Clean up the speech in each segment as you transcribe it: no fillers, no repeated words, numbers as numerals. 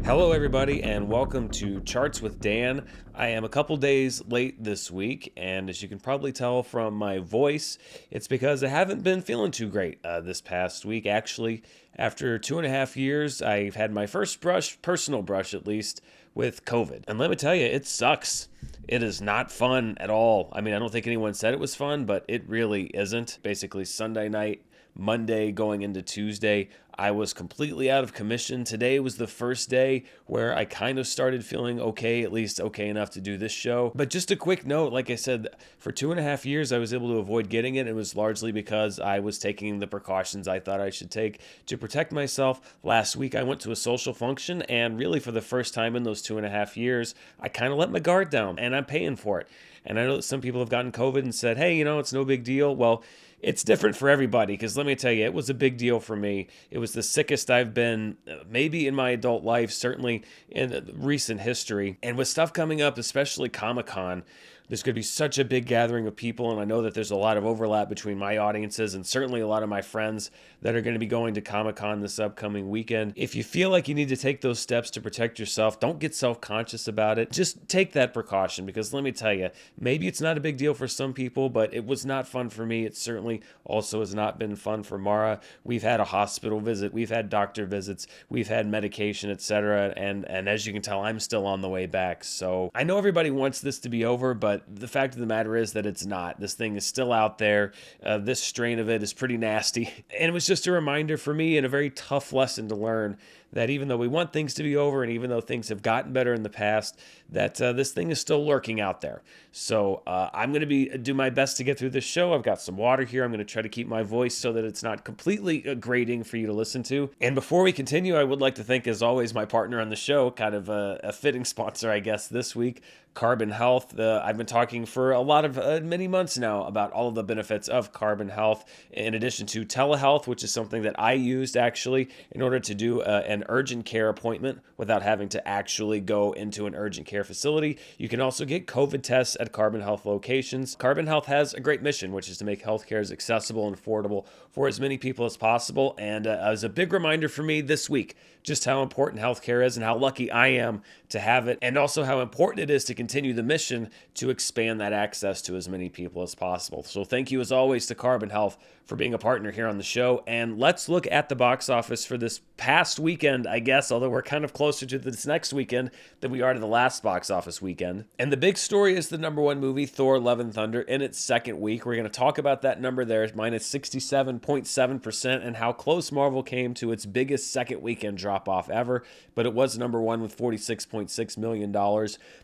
Hello, everybody, and welcome to Charts with Dan. I am a couple days late this week, and as you can probably tell from my voice, it's because I haven't been feeling too great this past week. Actually, after 2.5 years, I've had my first personal brush at least, with COVID. And let me tell you, it sucks. It is not fun at all. I mean, I don't think anyone said it was fun, but it really isn't. Basically, Sunday night, Monday going into Tuesday, I was completely out of commission. Today was the first day where I kind of started feeling okay, at least okay enough to do this show. But just a quick note, like I said, for 2.5 years, I was able to avoid getting it. It was largely because I was taking the precautions I thought I should take to protect myself. Last week, I went to a social function, and really for the first time in those 2.5 years, I kind of let my guard down, and I'm paying for it. And I know that some people have gotten COVID and said, hey, it's no big deal. Well, it's different for everybody, because let me tell you, it was a big deal for me. It was the sickest I've been maybe in my adult life, certainly in recent history. And with stuff coming up, especially Comic-Con, there's going to be such a big gathering of people, and I know that there's a lot of overlap between my audiences and certainly a lot of my friends that are going to be going to Comic-Con this upcoming weekend. If you feel like you need to take those steps to protect yourself, don't get self-conscious about it. Just take that precaution, because let me tell you, maybe it's not a big deal for some people, but it was not fun for me. It certainly also has not been fun for Mara. We've had a hospital visit, we've had doctor visits, we've had medication, etc. And as you can tell, I'm still on the way back. So I know everybody wants this to be over, but the fact of the matter is that it's not. This thing is still out there. This strain of it is pretty nasty. And it was just a reminder for me, and a very tough lesson to learn, that even though we want things to be over, and even though things have gotten better in the past, that this thing is still lurking out there. So I'm going to do my best to get through this show. I've got some water here. I'm going to try to keep my voice so that it's not completely grating for you to listen to. And before we continue, I would like to thank, as always, my partner on the show, kind of a fitting sponsor, I guess, this week, Carbon Health. I've been talking for a lot of many months now about all of the benefits of Carbon Health, in addition to telehealth, which is something that I used actually in order to do an urgent care appointment without having to actually go into an urgent care facility. You can also get COVID tests at Carbon Health locations. Carbon Health has a great mission, which is to make healthcare as accessible and affordable for as many people as possible. And as a big reminder for me this week, just how important healthcare is and how lucky I am to have it, and also how important it is to continue the mission to expand that access to as many people as possible. So thank you, as always, to Carbon Health for being a partner here on the show. And let's look at the box office for this past weekend, I guess, although we're kind of closer to this next weekend than we are to the last box office weekend. And the big story is the number one movie, Thor: Love and Thunder, in its second week. We're going to talk about that number there, minus 67.7%, and how close Marvel came to its biggest second weekend drop-off ever, but it was number one with $46.6 million.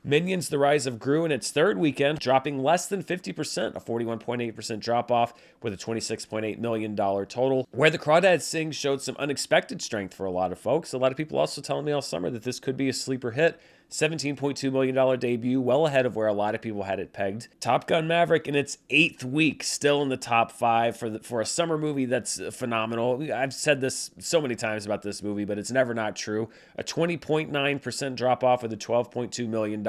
Minions: The Rise of Gru in its third weekend, dropping less than 50%, a 41.8% drop-off with a $26.8 million total. Where the Crawdads Sing showed some unexpected strength for a lot of folks. A lot of people also telling me all summer that this could be a sleeper hit. $17.2 million debut, well ahead of where a lot of people had it pegged. Top Gun: Maverick in its 8th week, still in the top 5 for a summer movie. That's phenomenal. I've said this so many times about this movie, but it's never not true. A 20.9% drop off with a $12.2 million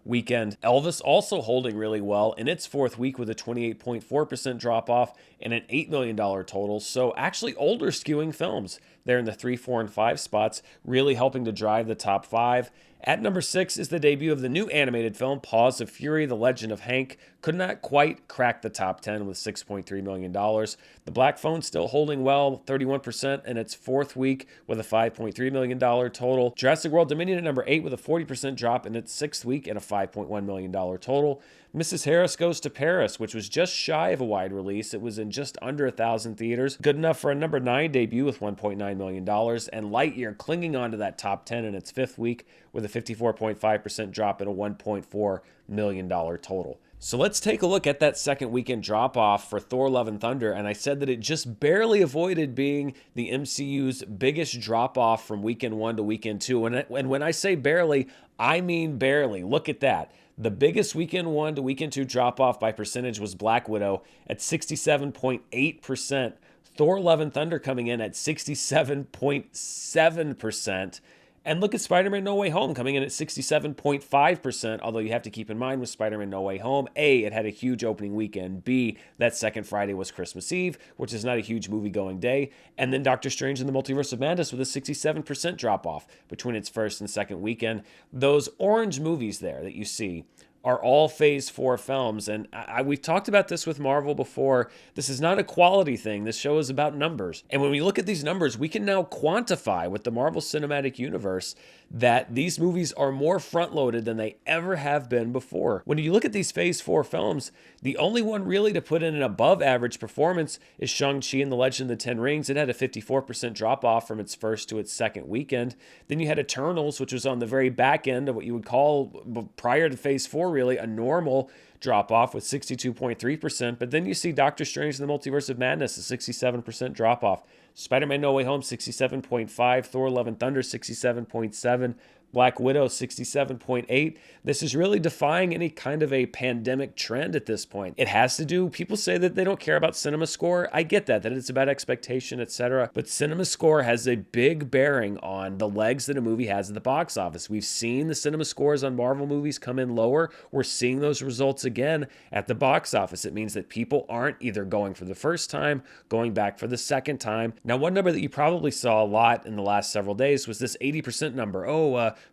weekend. Elvis also holding really well in its 4th week with a 28.4% drop off and an $8 million total. So actually older skewing films there in the 3, 4, and 5 spots, really helping to drive the top 5. At number 6 is the debut of the new animated film, Paws of Fury: The Legend of Hank. Could not quite crack the top 10 with $6.3 million. The Black Phone still holding well, 31% in its 4th week with a $5.3 million total. Jurassic World Dominion at number 8 with a 40% drop in its 6th week and a $5.1 million total. Mrs. Harris Goes to Paris, which was just shy of a wide release. It was in just under 1,000 theaters. Good enough for a number 9 debut with $1.9 million. And Lightyear clinging onto that top 10 in its 5th week with a 54.5% drop and a $1.4 million total. So let's take a look at that second weekend drop-off for Thor: Love and Thunder, and I said that it just barely avoided being the MCU's biggest drop-off from weekend 1 to weekend 2. And when I say barely, I mean barely. Look at that. The biggest weekend 1 to weekend 2 drop-off by percentage was Black Widow at 67.8%. Thor: Love and Thunder coming in at 67.7%. And look at Spider-Man No Way Home coming in at 67.5%, although you have to keep in mind with Spider-Man No Way Home, A, it had a huge opening weekend, B, that second Friday was Christmas Eve, which is not a huge movie-going day, and then Doctor Strange in the Multiverse of Madness with a 67% drop-off between its first and second weekend. Those orange movies there that you see are all Phase 4 films. And we've talked about this with Marvel before. This is not a quality thing. This show is about numbers. And when we look at these numbers, we can now quantify with the Marvel Cinematic Universe that these movies are more front-loaded than they ever have been before. When you look at these Phase 4 films, the only one really to put in an above-average performance is Shang-Chi and the Legend of the Ten Rings. It had a 54% drop-off from its first to its second weekend. Then you had Eternals, which was on the very back end of what you would call, prior to Phase 4, really, a normal drop-off with 62.3%. But then you see Doctor Strange in the Multiverse of Madness, a 67% drop-off. Spider-Man No Way Home, 67.5. Thor Love and Thunder, 67.7. Black Widow, 67.8. This is really defying any kind of a pandemic trend at this point. It has to do, people say that they don't care about cinema score. I get that it's about expectation, etc. But cinema score has a big bearing on the legs that a movie has at the box office. We've seen the cinema scores on Marvel movies come in lower. We're seeing those results again at the box office. It means that people aren't either going for the first time, going back for the second time. Now, one number that you probably saw a lot in the last several days was this 80% number.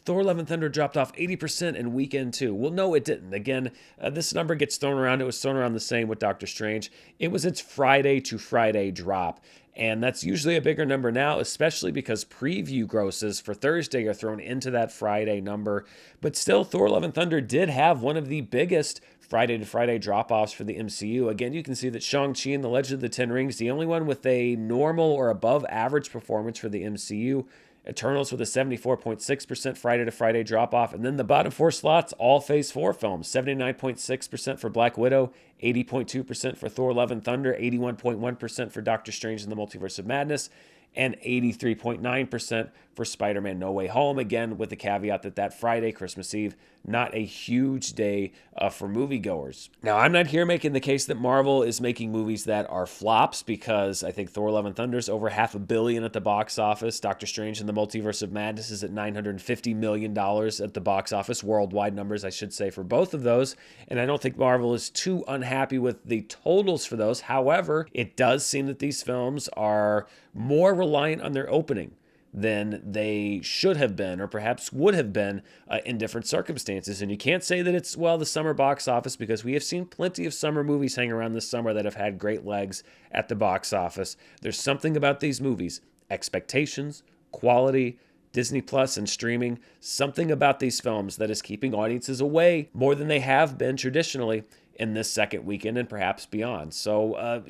Thor Love and Thunder dropped off 80% in weekend 2. Well, no, it didn't. Again, this number gets thrown around. It was thrown around the same with Doctor Strange. It was its Friday to Friday drop. And that's usually a bigger number now, especially because preview grosses for Thursday are thrown into that Friday number. But still, Thor Love and Thunder did have one of the biggest Friday to Friday drop-offs for the MCU. Again, you can see that Shang-Chi and the Legend of the Ten Rings, the only one with a normal or above average performance for the MCU. Eternals with a 74.6% Friday to Friday drop-off. And then the bottom 4 slots, all Phase 4 films. 79.6% for Black Widow, 80.2% for Thor Love and Thunder, 81.1% for Doctor Strange in the Multiverse of Madness, and 83.9% for Spider-Man No Way Home. Again, with the caveat that Friday, Christmas Eve, not a huge day for moviegoers. Now, I'm not here making the case that Marvel is making movies that are flops, because I think Thor Love and Thunder is over $500 million at the box office. Doctor Strange in the Multiverse of Madness is at $950 million at the box office, worldwide numbers, I should say, for both of those. And I don't think Marvel is too unhappy with the totals for those. However, it does seem that these films are more reliant on their opening than they should have been, or perhaps would have been in different circumstances. And you can't say that it's, well, the summer box office, because we have seen plenty of summer movies hang around this summer that have had great legs at the box office. There's something about these movies, expectations, quality, Disney Plus and streaming, something about these films that is keeping audiences away more than they have been traditionally in this second weekend and perhaps beyond. So,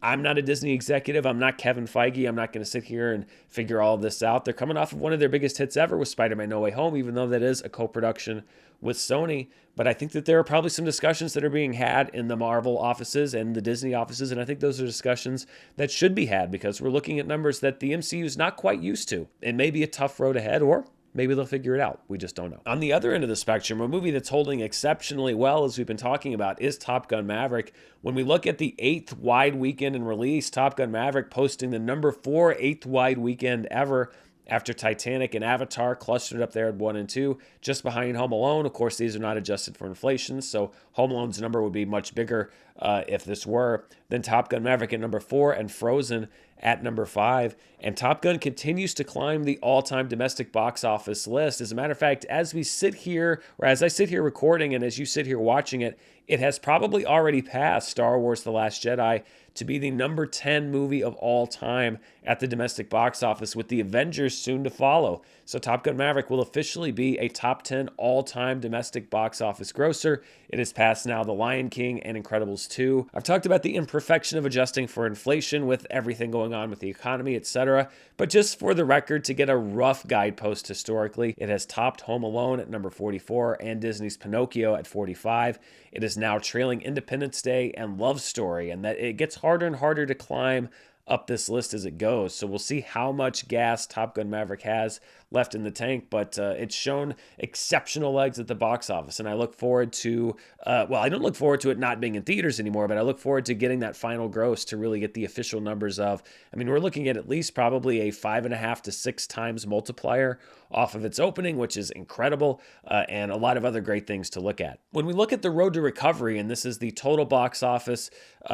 I'm not a Disney executive. I'm not Kevin Feige. I'm not going to sit here and figure all this out. They're coming off of one of their biggest hits ever with Spider-Man No Way Home, even though that is a co-production with Sony. But I think that there are probably some discussions that are being had in the Marvel offices and the Disney offices, and I think those are discussions that should be had, because we're looking at numbers that the MCU is not quite used to. It may be a tough road ahead, or maybe they'll figure it out. We just don't know. On the other end of the spectrum, a movie that's holding exceptionally well, as we've been talking about, is Top Gun Maverick. When we look at the 8th wide weekend in release, Top Gun Maverick posting the number 4 8th wide weekend ever, after Titanic and Avatar clustered up there at 1 and 2, just behind Home Alone. Of course, these are not adjusted for inflation, so Home Alone's number would be much bigger if this were. Then Top Gun Maverick at number 4, and Frozen at number 5. And Top Gun continues to climb the all-time domestic box office list. As a matter of fact, as we sit here, or as I sit here recording and as you sit here watching it, it has probably already passed Star Wars The Last Jedi to be the number 10 movie of all time at the domestic box office, with the Avengers soon to follow. So Top Gun Maverick will officially be a top 10 all-time domestic box office grosser. It has passed now The Lion King and Incredibles 2. I've talked about the imperfection of adjusting for inflation with everything going on with the economy, etc. But just for the record, to get a rough guidepost historically, it has topped Home Alone at number 44 and Disney's Pinocchio at 45. It is now trailing Independence Day and Love Story, and that it gets harder and harder to climb up this list as it goes. So we'll see how much gas Top Gun Maverick has left in the tank, but it's shown exceptional legs at the box office. And I look forward to, I don't look forward to it not being in theaters anymore, but I look forward to getting that final gross to really get the official numbers of, I mean, we're looking at least probably a 5.5 to 6 times multiplier off of its opening, which is incredible, and a lot of other great things to look at. When we look at the road to recovery, and this is the total box office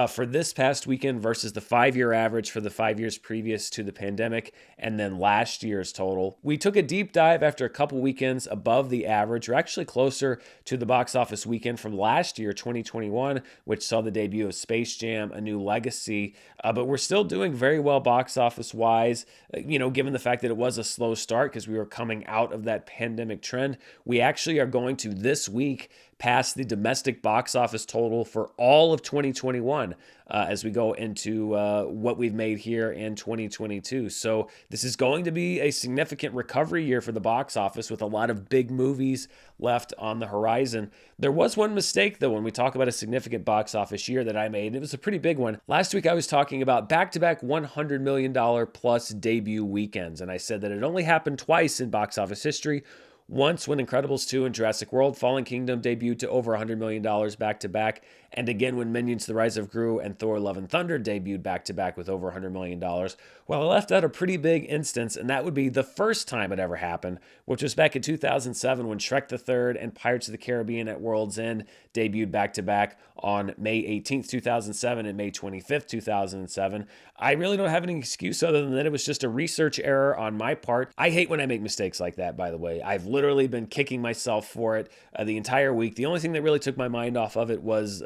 for this past weekend versus the 5-year average for the 5 years previous to the pandemic, and then last year's total, we took a deep dive after a couple weekends above the average. We're actually closer to the box office weekend from last year, 2021, which saw the debut of Space Jam: A New Legacy, but we're still doing very well box office wise, given the fact that it was a slow start because we were coming out of that pandemic trend. We actually are going to this week pass the domestic box office total for all of 2021 as we go into what we've made here in 2022. So this is going to be a significant recovery year for the box office with a lot of big movies left on the horizon. There was one mistake, though, when we talk about a significant box office year that I made, and it was a pretty big one. Last week I was talking about back-to-back $100 million plus debut weekends, and I said that it only happened twice in box office history. Once when Incredibles 2 and Jurassic World Fallen Kingdom debuted to over $100 million back-to-back, and again when Minions: The Rise of Gru and Thor: Love and Thunder debuted back-to-back with over $100 million. Well, I left out a pretty big instance, and that would be the first time it ever happened, which was back in 2007 when Shrek the Third and Pirates of the Caribbean at World's End debuted back-to-back on May 18th, 2007 and May 25th, 2007. I really don't have any excuse other than that it was just a research error on my part. I hate when I make mistakes like that, by the way. I've literally been kicking myself for it the entire week. The only thing that really took my mind off of it was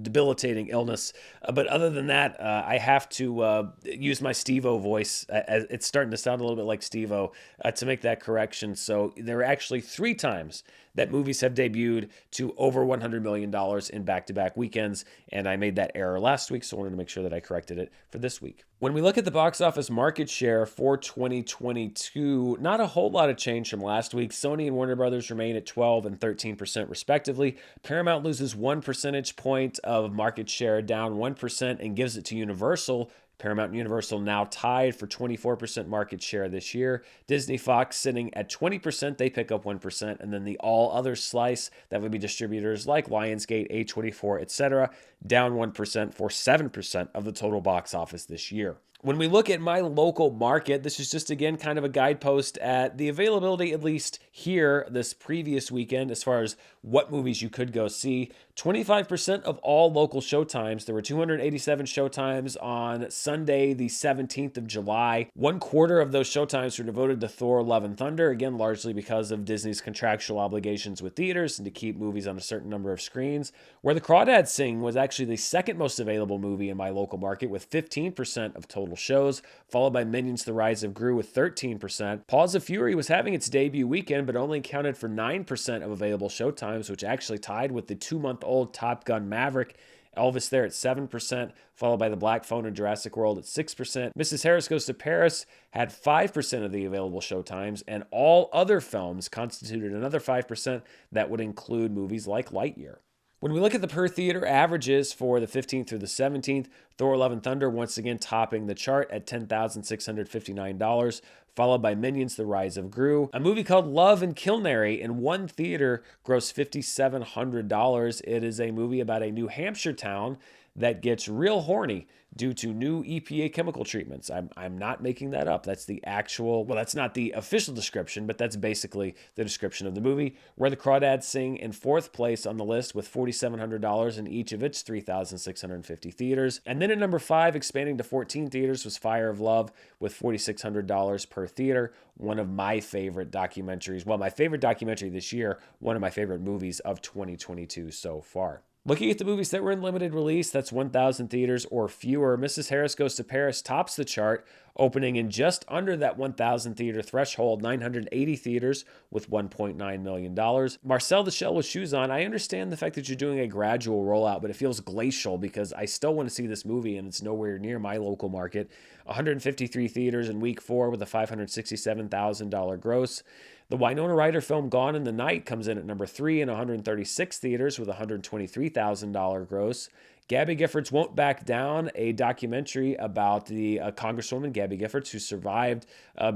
debilitating illness. But other than that, I have to use my Steve-O voice. It's starting to sound a little bit like Steve-O to make that correction. So there are actually 3 times that movies have debuted to over $100 million in back-to-back weekends, and I made that error last week, so I wanted to make sure that I corrected it for this week. When we look at the box office market share for 2022, not a whole lot of change from last week. Sony and Warner Brothers remain at 12% and 13% respectively. Paramount loses 1 percentage point of market share, down 1%, and gives it to Universal. Paramount and Universal now tied for 24% market share this year. Disney Fox sitting at 20%, they pick up 1%, and then the all other slice, that would be distributors like Lionsgate, A24, etc., down 1% for 7% of the total box office this year. When we look at my local market, this is just, again, kind of a guidepost at the availability, at least here this previous weekend, as far as what movies you could go see. 25% of all local showtimes. There were 287 showtimes on Sunday, the 17th of July. 1/4 of those showtimes were devoted to Thor: Love and Thunder, again, largely because of Disney's contractual obligations with theaters and to keep movies on a certain number of screens. Where the Crawdads Sing was actually the second most available movie in my local market with 15% of total shows, followed by Minions: The Rise of Gru with 13%. Paws of Fury was having its debut weekend, but only accounted for 9% of available showtimes, which actually tied with the 2-month-old Top Gun Maverick. Elvis there at 7%, followed by The Black Phone and Jurassic World at 6%. Mrs. Harris Goes to Paris had 5% of the available showtimes, and all other films constituted another 5% that would include movies like Lightyear. When we look at the per theater averages for the 15th through the 17th, Thor: Love and Thunder once again topping the chart at $10,659, followed by Minions: The Rise of Gru. A movie called Love and Kilnary in one theater grossed $5,700. It is a movie about a New Hampshire town that gets real horny due to new EPA chemical treatments. I'm not making that up. That's the actual, well, that's not the official description, but that's basically the description of the movie. Where the Crawdads Sing in 4th place on the list with $4,700 in each of its 3,650 theaters. And then at number 5, expanding to 14 theaters, was Fire of Love with $4,600 per theater. One of my favorite documentaries, well, my favorite documentary this year, one of my favorite movies of 2022 so far. Looking at the movies that were in limited release, that's 1,000 theaters or fewer. Mrs. Harris Goes to Paris tops the chart, opening in just under that 1,000 theater threshold, 980 theaters with $1.9 million. Marcel the Shell with Shoes On, I understand the fact that you're doing a gradual rollout, but it feels glacial because I still want to see this movie and it's nowhere near my local market. 153 theaters in week 4 with a $567,000 gross. The Winona Ryder film Gone in the Night comes in at number 3 in 136 theaters with $123,000 gross. Gabby Giffords Won't Back Down, a documentary about the Congresswoman Gabby Giffords who survived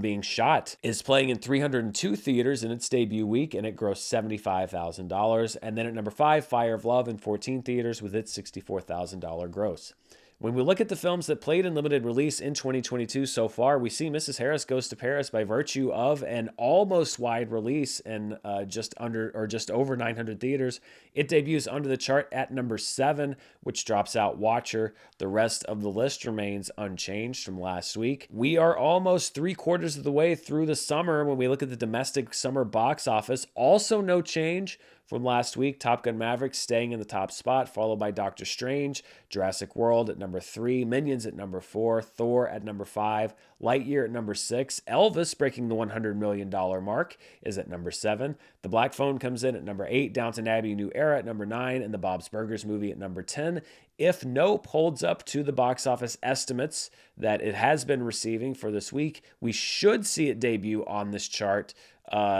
being shot, is playing in 302 theaters in its debut week, and it grossed $75,000. And then at number 5, Fire of Love in 14 theaters with its $64,000 gross. When we look at the films that played in limited release in 2022 so far, we see Mrs. Harris Goes to Paris by virtue of an almost wide release in just over 900 theaters. It debuts under the chart at number 7, which drops out Watcher. The rest of the list remains unchanged from last week. We are almost 3/4 of the way through the summer when we look at the domestic summer box office. Also no change from last week. Top Gun Maverick staying in the top spot, followed by Doctor Strange, Jurassic World at number 3, Minions at number 4, Thor at number 5, Lightyear at number 6, Elvis breaking the $100 million mark is at number 7, The Black Phone comes in at number 8, Downton Abbey New Era at number 9, and the Bob's Burgers movie at number 10. If Nope holds up to the box office estimates that it has been receiving for this week, we should see it debut on this chart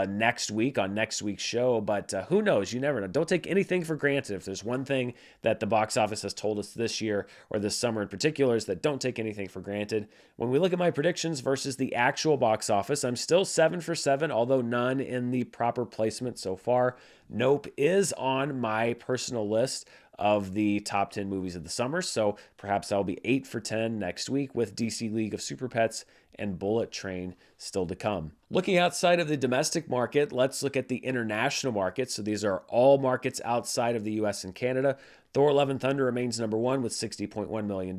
next week on next week's show, but who knows? You never know. Don't take anything for granted. If there's one thing that the box office has told us this year, or this summer in particular, is that don't take anything for granted. When we look at my predictions versus the actual box office, I'm still 7 for 7, although none in the proper placement so far. Nope is on my personal list of the top 10 movies of the summer, so perhaps I'll be 8 for 10 next week with DC League of Super Pets and Bullet Train still to come. Looking outside of the domestic market, let's look at the international market. So these are all markets outside of the US and Canada. Thor Love and Thunder remains number 1 with $60.1 million,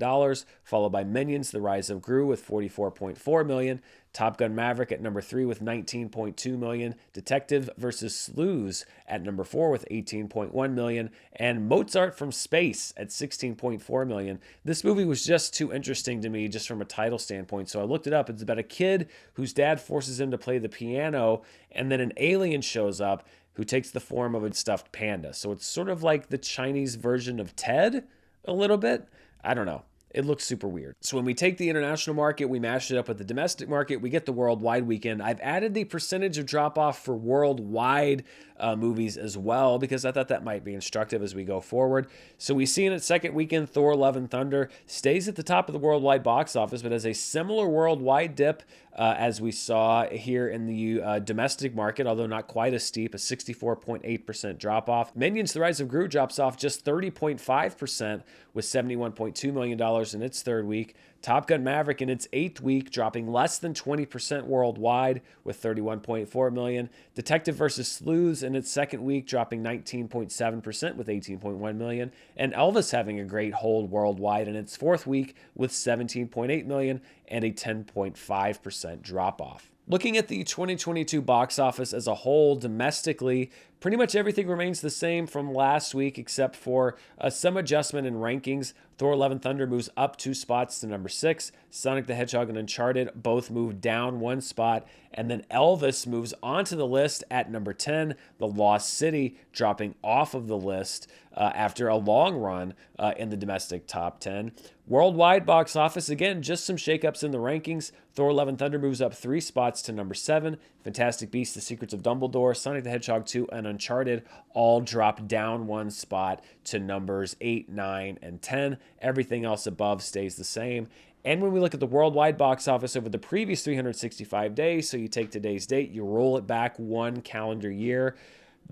followed by Minions, The Rise of Gru with $44.4 million, Top Gun Maverick at number 3 with $19.2 million, Detective vs. Sleuths at number 4 with $18.1 million, and Mozart from Space at $16.4 million. This movie was just too interesting to me just from a title standpoint, so I looked it up. It's about a kid whose dad forces him to play the piano, and then an alien shows up who takes the form of a stuffed panda. So it's sort of like the Chinese version of Ted, a little bit. I don't know. It looks super weird. So when we take the international market, we mash it up with the domestic market, we get the worldwide weekend. I've added the percentage of drop-off for worldwide movies as well, because I thought that might be instructive as we go forward. So we see in its second weekend, Thor Love and Thunder stays at the top of the worldwide box office, but has a similar worldwide dip as we saw here in the domestic market, although not quite as steep, a 64.8% drop-off. Minions The Rise of Gru drops off just 30.5% with $71.2 million in its third week. Top Gun Maverick in its 8th week dropping less than 20% worldwide with $31.4 million. Detective vs. Sleuths in its second week dropping 19.7% with $18.1 million. And Elvis having a great hold worldwide in its 4th week with $17.8 million and a 10.5% drop-off. Looking at the 2022 box office as a whole domestically, pretty much everything remains the same from last week except for some adjustment in rankings. Thor Love and Thunder moves up 2 spots to number 6. Sonic the Hedgehog and Uncharted both move down 1 spot. And then Elvis moves onto the list at number 10. The Lost City dropping off of the list after a long run in the domestic top 10. Worldwide box office, again, just some shakeups in the rankings. Thor Love and Thunder moves up 3 spots to number 7. Fantastic Beasts, The Secrets of Dumbledore, Sonic the Hedgehog 2, and Uncharted all drop down 1 spot to numbers 8, 9, and 10. Everything else above stays the same. And when we look at the worldwide box office over the previous 365 days, so you take today's date, you roll it back 1 calendar year,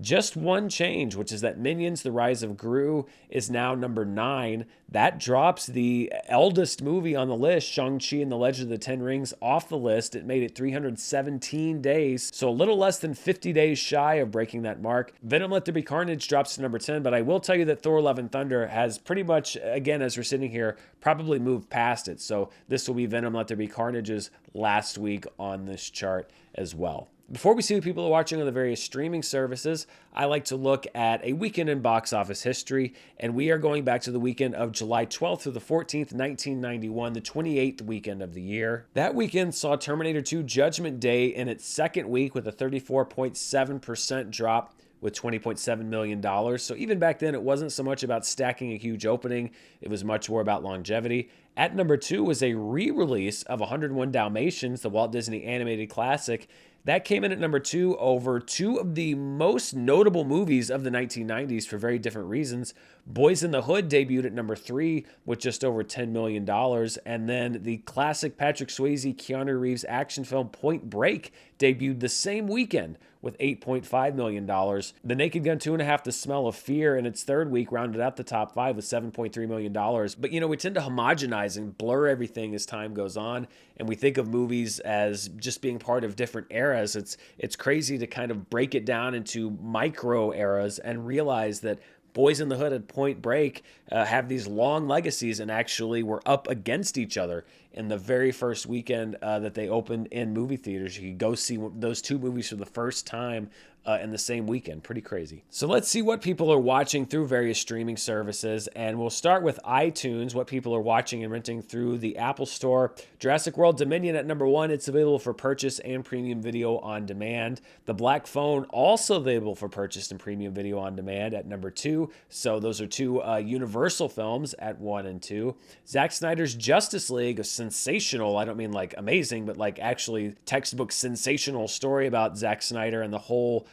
just one change, which is that Minions, The Rise of Gru is now number 9. That drops the eldest movie on the list, Shang-Chi and the Legend of the Ten Rings, off the list. It made it 317 days, so a little less than 50 days shy of breaking that mark. Venom Let There Be Carnage drops to number 10, but I will tell you that Thor Love and Thunder has pretty much, again, as we're sitting here, probably moved past it. So this will be Venom Let There Be Carnage's last week on this chart as well. Before we see what people are watching on the various streaming services, I like to look at a weekend in box office history, and we are going back to the weekend of July 12th through the 14th, 1991, the 28th weekend of the year. That weekend saw Terminator 2 Judgment Day in its second week with a 34.7% drop with $20.7 million. So even back then, it wasn't so much about stacking a huge opening. It was much more about longevity. At number 2 was a re-release of 101 Dalmatians, the Walt Disney animated classic. That came in at number 2 over two of the most notable movies of the 1990s for very different reasons. Boys in the Hood debuted at number 3 with just over $10 million. And then the classic Patrick Swayze, Keanu Reeves action film Point Break debuted the same weekend with $8.5 million. The Naked Gun 2.5, The Smell of Fear, in its third week rounded out the top 5 with $7.3 million. But, we tend to homogenize and blur everything as time goes on, and we think of movies as just being part of different eras. It's crazy to kind of break it down into micro eras and realize that Boys in the Hood and Point Break have these long legacies and actually were up against each other in the very first weekend that they opened in movie theaters. You could go see those two movies for the first time in the same weekend. Pretty crazy. So let's see what people are watching through various streaming services, and we'll start with iTunes, what people are watching and renting through the Apple Store. Jurassic World Dominion at number 1. It's available for purchase and premium video on demand. The Black Phone, also available for purchase and premium video on demand, at number 2. So those are two Universal films at 1 and 2. Zack Snyder's Justice League, a sensational, I don't mean like amazing, but like actually textbook sensational story about Zack Snyder and the whole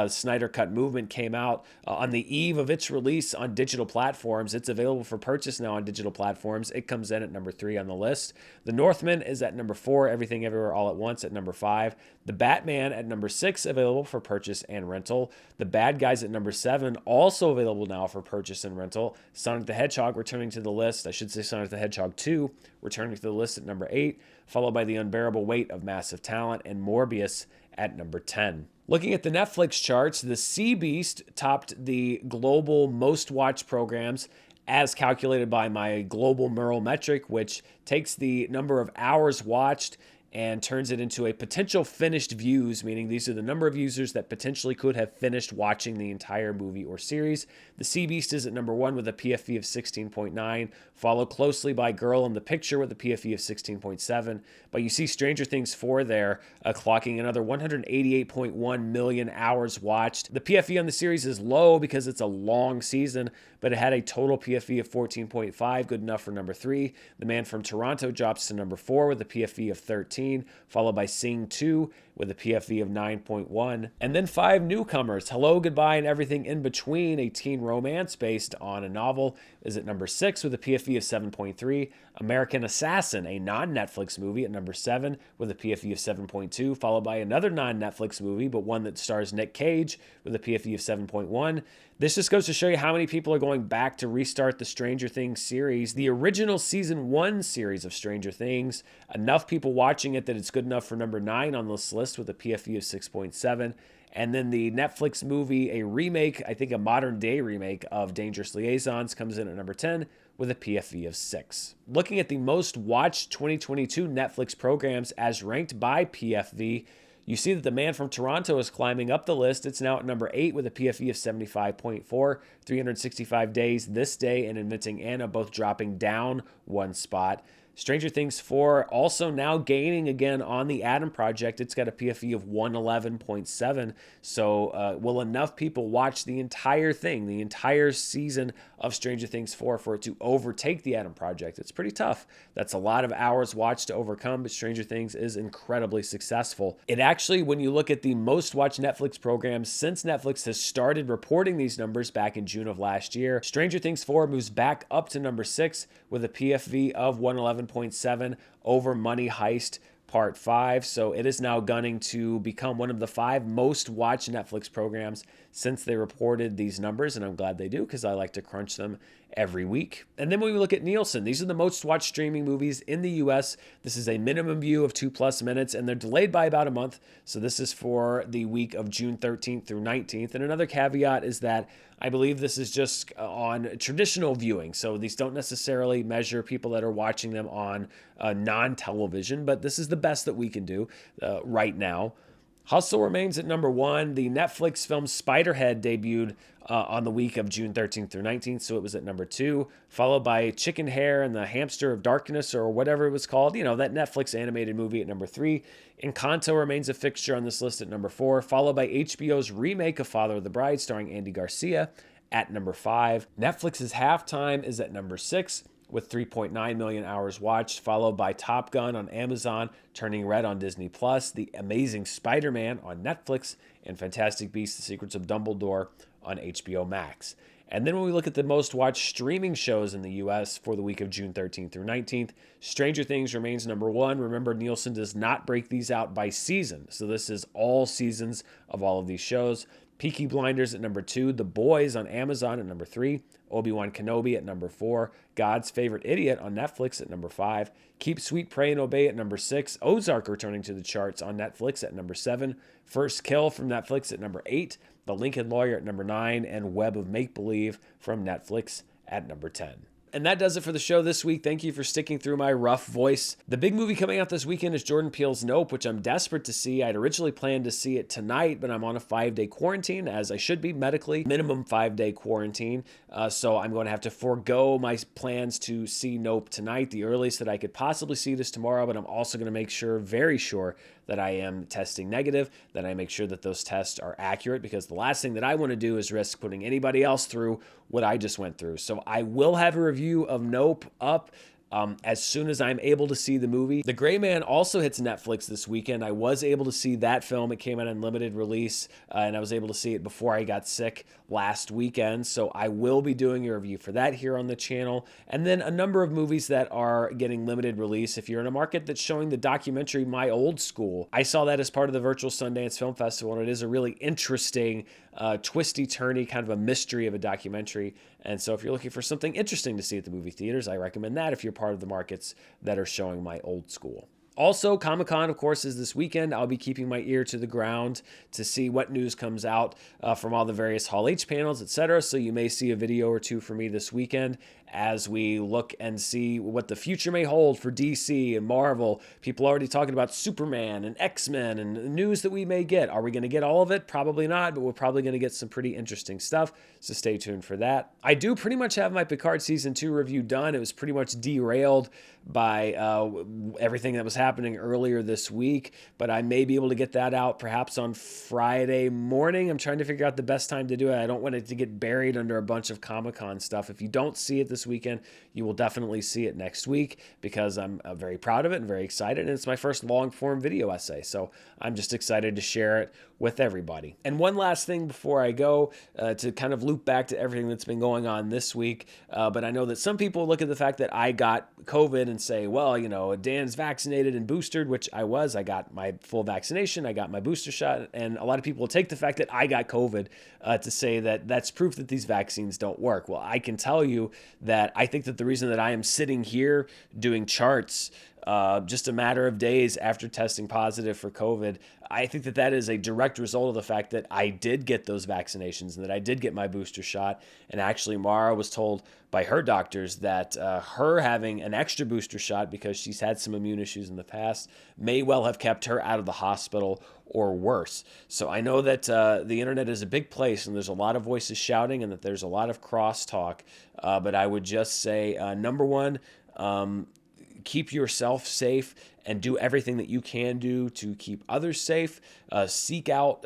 Snyder Cut movement, came out on the eve of its release on digital platforms. It's available for purchase now on digital platforms. It comes in at number 3 on the list. The Northman is at number 4. Everything Everywhere All at Once at number 5. The Batman at number 6, available for purchase and rental. The Bad Guys at number 7, also available now for purchase and rental. Sonic the Hedgehog returning to the list. I should say Sonic the Hedgehog 2 returning to the list at number 8, followed by The Unbearable Weight of Massive Talent and Morbius at number 10. Looking at the Netflix charts, The Sea Beast topped the global most watched programs as calculated by my global Murrell metric, which takes the number of hours watched and turns it into a potential finished views, meaning these are the number of users that potentially could have finished watching the entire movie or series. The Sea Beast is at number 1 with a PFV of 16.9, followed closely by Girl in the Picture with a PFV of 16.7. But you see Stranger Things 4 there, clocking another 188.1 million hours watched. The PFV on the series is low because it's a long season, but it had a total PFV of 14.5, good enough for number 3. The Man from Toronto drops to number 4 with a PFV of 13, followed by Sing 2 with a PFV of 9.1. And then 5 newcomers, Hello, Goodbye, and Everything in Between, a teen romance based on a novel, is at number 6 with a PFV of 7.3. American Assassin, a non-Netflix movie, at number 7 with a PFV of 7.2, followed by another non-Netflix movie, but one that stars Nick Cage with a PFV of 7.1. This just goes to show you how many people are going back to restart the Stranger Things series, the original season 1 series of Stranger Things. Enough people watching it that it's good enough for number 9 on this list with a PFV of 6.7. And then the Netflix movie, a remake, I think a modern day remake of Dangerous Liaisons, comes in at number 10 with a PFV of 6. Looking at the most watched 2022 Netflix programs as ranked by PFV, you see that The Man from Toronto is climbing up the list. It's now at number 8 with a PFV of 75.4, 365 Days, This Day, and Inventing Anna both dropping down one spot. Stranger Things 4 also now gaining again on the Adam Project. It's got a PFE of 111.7. So will enough people watch the entire thing, the entire season of Stranger Things 4 for it to overtake the Adam Project? It's pretty tough. That's a lot of hours watched to overcome, but Stranger Things is incredibly successful. It actually, when you look at the most watched Netflix programs since Netflix has started reporting these numbers back in June of last year, Stranger Things 4 moves back up to number 6 with a PFV of 111.7 over Money Heist Part 5. So it is now gunning to become one of the 5 most watched Netflix programs since they reported these numbers, and I'm glad they do because I like to crunch them every week. And then when we look at Nielsen, these are the most watched streaming movies in the US. This is a minimum view of 2+ minutes, and they're delayed by about a month. So this is for the week of June 13th through 19th. And another caveat is that I believe this is just on traditional viewing. So these don't necessarily measure people that are watching them on non-television, but this is the best that we can do right now. Hustle remains at number 1. The Netflix film Spiderhead debuted on the week of June 13th through 19th, so it was at number 2, followed by Chicken Hair and the Hamster of Darkness, or whatever it was called, you know, that Netflix animated movie, at number 3. Encanto remains a fixture on this list at number 4, followed by HBO's remake of Father of the Bride starring Andy Garcia at number 5. Netflix's Halftime is at number 6. with 3.9 million hours watched, followed by Top Gun on Amazon, Turning Red on Disney Plus, The Amazing Spider-Man on Netflix, and Fantastic Beasts: The Secrets of Dumbledore on HBO Max. And then when we look at the most watched streaming shows in the US for the week of June 13th through 19th, Stranger Things remains number one. Remember, Nielsen does not break these out by season, so this is all seasons of all of these shows. Peaky Blinders at number 2, The Boys on Amazon at number 3, Obi-Wan Kenobi at number 4, God's Favorite Idiot on Netflix at number 5, Keep Sweet, Pray, and Obey at number 6, Ozark returning to the charts on Netflix at number 7, First Kill from Netflix at number 8, The Lincoln Lawyer at number 9, and Web of Make-Believe from Netflix at number 10. And that does it for the show this week. Thank you for sticking through my rough voice. The big movie coming out this weekend is Jordan Peele's Nope, which I'm desperate to see. I'd originally planned to see it tonight, but I'm on a 5-day quarantine, as I should be medically, minimum 5-day quarantine. So I'm going to have to forego my plans to see Nope tonight. The earliest that I could possibly see it is tomorrow, but I'm also going to make sure, very sure, that I am testing negative, that I make sure that those tests are accurate, because the last thing that I want to do is risk putting anybody else through what I just went through. So I will have a review of Nope up as soon as I'm able to see the movie. The Gray Man also hits Netflix this weekend. I was able to see that film. It came out in limited release, and I was able to see it before I got sick last weekend. So I will be doing a review for that here on the channel. And then a number of movies that are getting limited release. If you're in a market that's showing the documentary My Old School, I saw that as part of the virtual Sundance Film Festival, and it is a really interesting, twisty-turny, kind of a mystery of a documentary. And so if you're looking for something interesting to see at the movie theaters, I recommend that if you're part of the markets that are showing My Old School. Also, Comic-Con, of course, is this weekend. I'll be keeping my ear to the ground to see what news comes out from all the various Hall H panels, etc. So you may see a video or two from me this weekend as we look and see what the future may hold for DC and Marvel. People already talking about Superman and X-Men and news that we may get. Are we going to get all of it? Probably not, but we're probably going to get some pretty interesting stuff, so stay tuned for that. I do pretty much have my Picard Season 2 review done. It was pretty much derailed by everything that was happening earlier this week, but I may be able to get that out perhaps on Friday morning. I'm trying to figure out the best time to do it. I don't want it to get buried under a bunch of Comic-Con stuff. If you don't see it this weekend, you will definitely see it next week, because I'm very proud of it and very excited, and it's my first long-form video essay, so I'm just excited to share it with everybody. And one last thing before I go, to kind of loop back to everything that's been going on this week, but I know that some people look at the fact that I got COVID and say, well, you know, Dan's vaccinated and boosted, which I was. I got my full vaccination, I got my booster shot, and a lot of people will take the fact that I got COVID to say that that's proof that these vaccines don't work. Well, I can tell you that I think that the reason that I am sitting here doing charts just a matter of days after testing positive for COVID, I think that that is a direct result of the fact that I did get those vaccinations and that I did get my booster shot. And actually, Mara was told by her doctors that her having an extra booster shot, because she's had some immune issues in the past, may well have kept her out of the hospital or worse. So I know that the internet is a big place, and there's a lot of voices shouting, and that there's a lot of crosstalk. But I would just say, number one, keep yourself safe and do everything that you can do to keep others safe. Seek out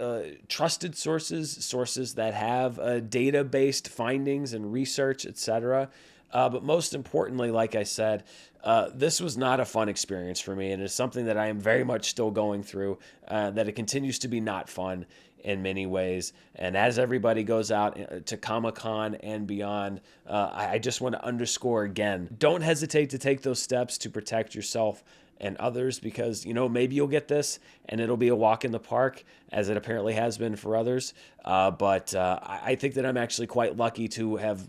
trusted sources that have data-based findings and research, etc. But most importantly, like I said, this was not a fun experience for me, and it's something that I am very much still going through, that it continues to be not fun in many ways. And as everybody goes out to Comic-Con and beyond, I just want to underscore again, don't hesitate to take those steps to protect yourself and others, because, you know, maybe you'll get this and it'll be a walk in the park, as it apparently has been for others. But I think that I'm actually quite lucky to have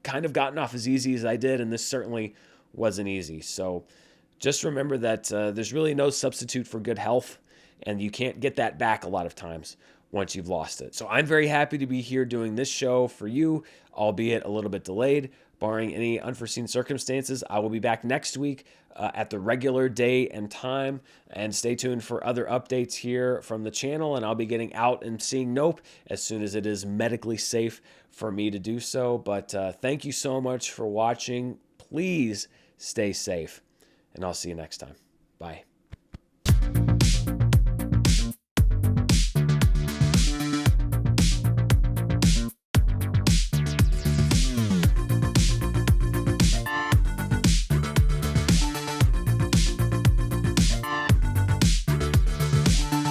kind of gotten off as easy as I did, and this certainly wasn't easy. So just remember that there's really no substitute for good health, and you can't get that back a lot of times once you've lost it. So I'm very happy to be here doing this show for you, albeit a little bit delayed. Barring any unforeseen circumstances, I will be back next week at the regular day and time. And stay tuned for other updates here from the channel, and I'll be getting out and seeing Nope as soon as it is medically safe for me to do so. But thank you so much for watching. Please stay safe, and I'll see you next time. Bye.